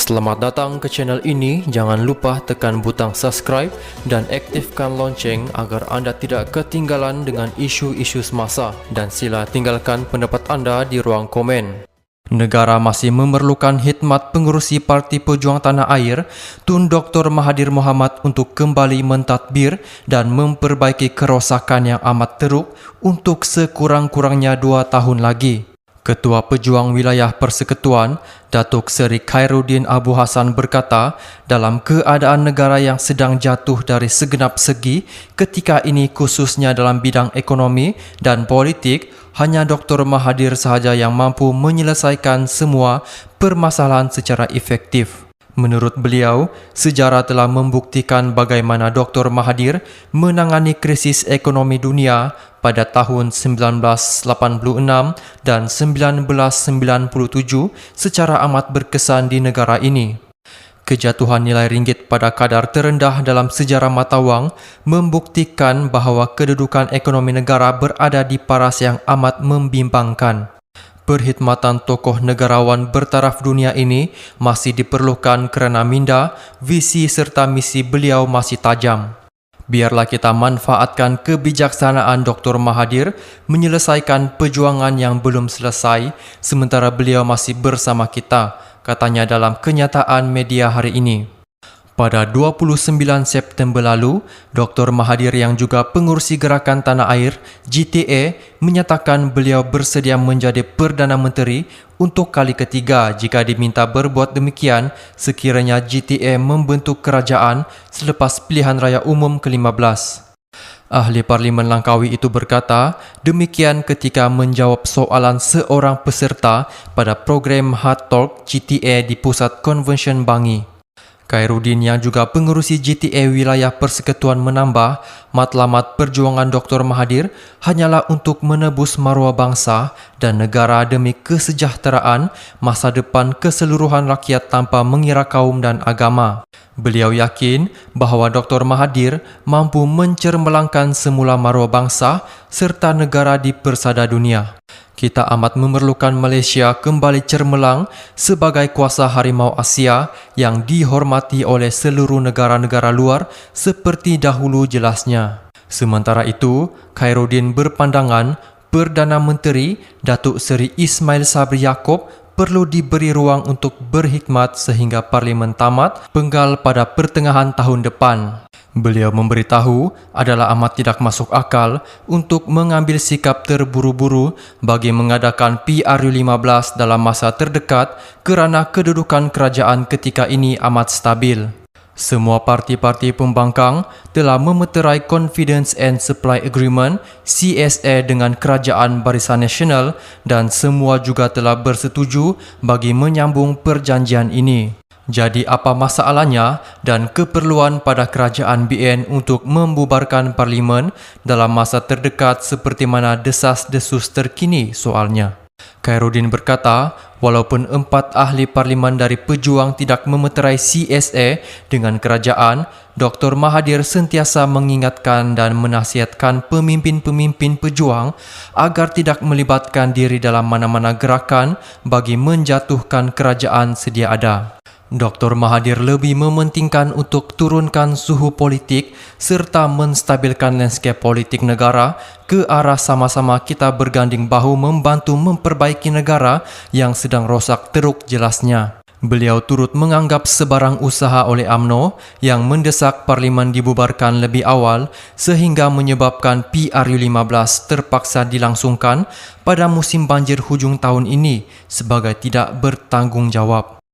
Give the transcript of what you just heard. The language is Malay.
Selamat datang ke channel ini. Jangan lupa tekan butang subscribe dan aktifkan lonceng agar anda tidak ketinggalan dengan isu-isu semasa, dan sila tinggalkan pendapat anda di ruang komen. Negara masih memerlukan khidmat pengurusi Parti Pejuang Tanah Air Tun Dr. Mahathir Mohamad untuk kembali mentadbir dan memperbaiki kerosakan yang amat teruk untuk sekurang-kurangnya 2 tahun lagi. Ketua Pejuang Wilayah Persekutuan, Datuk Seri Khairuddin Abu Hassan berkata, dalam keadaan negara yang sedang jatuh dari segenap segi ketika ini, khususnya dalam bidang ekonomi dan politik, hanya Dr. Mahathir sahaja yang mampu menyelesaikan semua permasalahan secara efektif. Menurut beliau, sejarah telah membuktikan bagaimana Dr. Mahathir menangani krisis ekonomi dunia pada tahun 1986 dan 1997 secara amat berkesan di negara ini. Kejatuhan nilai ringgit pada kadar terendah dalam sejarah mata wang membuktikan bahawa kedudukan ekonomi negara berada di paras yang amat membimbangkan. Perkhidmatan tokoh negarawan bertaraf dunia ini masih diperlukan kerana minda, visi serta misi beliau masih tajam. Biarlah kita manfaatkan kebijaksanaan Dr. Mahathir menyelesaikan perjuangan yang belum selesai sementara beliau masih bersama kita, katanya dalam kenyataan media hari ini. Pada 29 September lalu, Dr. Mahathir yang juga pengurusi Gerakan Tanah Air GTA menyatakan beliau bersedia menjadi Perdana Menteri untuk kali ketiga jika diminta berbuat demikian sekiranya GTA membentuk kerajaan selepas pilihan raya umum ke-15. Ahli Parlimen Langkawi itu berkata demikian ketika menjawab soalan seorang peserta pada program Hard Talk GTA di Pusat Konvensyen Bangi. Khairuddin yang juga pengurusi GTA Wilayah Persekutuan menambah, matlamat perjuangan Dr. Mahathir hanyalah untuk menebus maruah bangsa dan negara demi kesejahteraan masa depan keseluruhan rakyat tanpa mengira kaum dan agama. Beliau yakin bahawa Dr. Mahathir mampu mencermelangkan semula maruah bangsa serta negara di persada dunia. Kita amat memerlukan Malaysia kembali cermelang sebagai kuasa harimau Asia yang dihormati oleh seluruh negara-negara luar seperti dahulu jelasnya. Sementara itu, Khairuddin berpandangan Perdana Menteri Datuk Seri Ismail Sabri Yaakob perlu diberi ruang untuk berkhidmat sehingga Parlimen tamat penggal pada pertengahan tahun depan. Beliau memberitahu adalah amat tidak masuk akal untuk mengambil sikap terburu-buru bagi mengadakan PRU15 dalam masa terdekat kerana kedudukan kerajaan ketika ini amat stabil. Semua parti-parti pembangkang telah memeterai Confidence and Supply Agreement CSA dengan Kerajaan Barisan Nasional dan semua juga telah bersetuju bagi menyambung perjanjian ini. Jadi apa masalahnya dan keperluan pada kerajaan BN untuk membubarkan Parlimen dalam masa terdekat seperti mana desas-desus terkini soalnya? Khairuddin berkata, walaupun 4 ahli parlimen dari pejuang tidak memeterai CSA dengan kerajaan, Dr. Mahathir sentiasa mengingatkan dan menasihatkan pemimpin-pemimpin pejuang agar tidak melibatkan diri dalam mana-mana gerakan bagi menjatuhkan kerajaan sedia ada. Dr. Mahathir lebih mementingkan untuk turunkan suhu politik serta menstabilkan landscape politik negara ke arah sama-sama kita berganding bahu membantu memperbaiki negara yang sedang rosak teruk jelasnya. Beliau turut menganggap sebarang usaha oleh UMNO yang mendesak Parlimen dibubarkan lebih awal sehingga menyebabkan PRU15 terpaksa dilangsungkan pada musim banjir hujung tahun ini sebagai tidak bertanggungjawab.